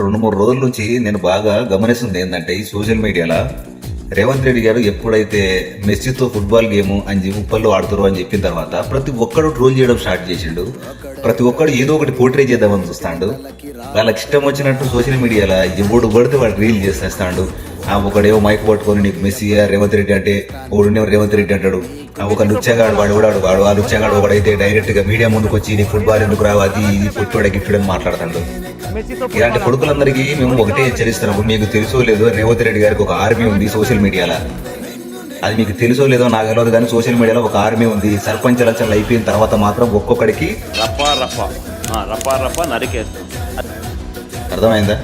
2-3 రోజుల నుంచి నేను బాగా గమనిస్తుంది ఏంటంటే ఈ సోషల్ మీడియాలో రేవంత్ రెడ్డి గారు ఎప్పుడైతే మెస్సీతో ఫుట్బాల్ గేమ్ అని ఉప్పల్లో ఆడుతారు అని చెప్పిన తర్వాత ప్రతి ఒక్కడు ట్రోల్ చేయడం స్టార్ట్ చేసిండు. ప్రతి ఒక్కడు ఏదో ఒకటి పోర్ట్రే చేద్దామని చూస్తాడు. వాళ్ళకి ఇష్టం వచ్చినట్టు సోషల్ మీడియాలో ఎవడు పడితే వాడు రీల్ చేసేస్తాడు. ఒకడేమో మైక్ పట్టుకొని నీకు మెస్సీ రేవంత్ రెడ్డి అంటే ఒకడునేమో రేవంత్ రెడ్డి అంటాడు. ఒక లుచ్చగాడు వాడు ఆ లుచ్చగాడు ఒకడైతే డైరెక్ట్ గా మీడియా ముందుకు వచ్చి నీ ఫుట్బాల్ ఎందుకు రావు అది ఇది పొట్టుడే గిట్టుడని మాట్లాడతాడు. ఇలాంటి కొడుకులందరికీ మేము ఒకటే హెచ్చరిస్తున్నాము, మీకు తెలుసో లేదో రేవంత్ రెడ్డి గారికి ఒక ఆర్మీ ఉంది సోషల్ మీడియాలో. అది మీకు తెలుసో లేదో నాకు తెలియదు కానీ సోషల్ మీడియాలో ఒక ఆర్మీ ఉంది. సర్పంచ్ ఎలక్షన్లు అయిపోయిన తర్వాత మాత్రం ఒక్కొక్కడికి అర్థమైందా?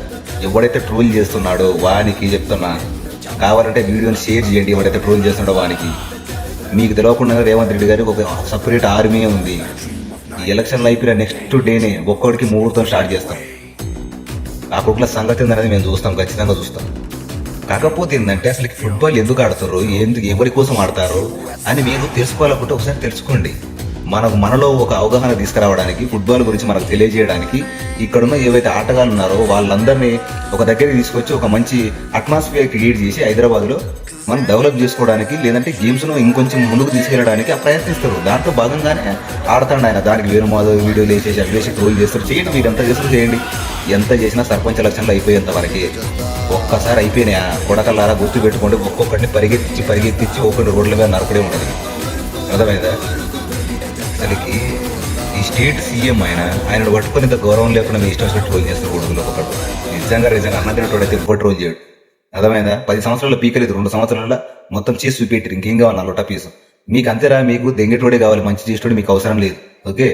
ఎవడైతే ట్రోల్ చేస్తున్నాడో వానికి చెప్తున్నా, కావాలంటే వీడియోని షేర్ చేయండి. ఎవడైతే ట్రోల్ చేస్తున్నాడో వానికి. మీకు తెలియకుండా రేవంత్ రెడ్డి గారికి ఒక సపరేట్ ఆర్మీ ఉంది. ఈ ఎలక్షన్లు అయిపోయిన నెక్స్ట్ డేనే ఒక్కొక్కడికి ముహూర్తం స్టార్ట్ చేస్తాం. ఆ కొడుకుల సంగతి ఏందనేది మేము చూస్తాం, ఖచ్చితంగా చూస్తాం. కాకపోతే ఏంటంటే అసలు ఫుట్బాల్ ఎందుకు ఆడతారు, ఎవరి కోసం ఆడతారు అని మీరు తెలుసుకోవాలనుకుంటే ఒకసారి తెలుసుకోండి. మనలో ఒక అవగాహన తీసుకురావడానికి, ఫుట్బాల్ గురించి మనకు తెలియజేయడానికి ఇక్కడున్న ఏవైతే ఆటగాళ్ళు ఉన్నారో వాళ్ళందరినీ ఒక దగ్గరికి తీసుకొచ్చి ఒక మంచి అట్మాస్ఫియర్ క్రియేట్ చేసి హైదరాబాద్లో మనం డెవలప్ చేసుకోవడానికి, లేదంటే గేమ్స్ను ఇంకొంచెం ముందుకు తీసుకెళ్ళడానికి ప్రయత్నిస్తారు. దాంట్లో భాగంగానే ఆడతాడు ఆయన. దానికి వేరు మాధవ్ వీడియోలు వేసేసి అడ్వేసి ట్రోల్ చేస్తారు. చేయండి, మీరు ఎంత చేస్తారు చేయండి. ఎంత చేసినా సర్పంచ్ ఎలక్షన్లు అయిపోయేంత వరకు ఒక్కసారి అయిపోయినాయా కొడకల్లారా గుర్తు పెట్టుకోండి. ఒక్కొక్కరిని పరిగెత్తించి ఒకటి రోడ్ల మీద నరకడే ఉంటుంది. అర్థమైందా? అసలుకి ఈ స్టేట్ సీఎం ఆయన పట్టుకొని ఇంత గౌరవం లేకుండా మీ ఇష్టం వచ్చి ట్రోల్ చేస్తారు కొడుకులు. ఒకటి నిజంగా అన్నదినటువంటి ఎప్పుడు ట్రోల్ చేయడు. అర్థమైందా? 10 సంవత్సరాల పీకలేదు, 2 సంవత్సరాల మొత్తం చేసి చూపెట్టారు. ఇంకేం కావాలి నా లొట్ట పీసు? మీకు అంతేరా, మీకు దెంగేటోడే కావాలి, మంచి చేసేటోడు మీకు అవసరం లేదు. ఓకే.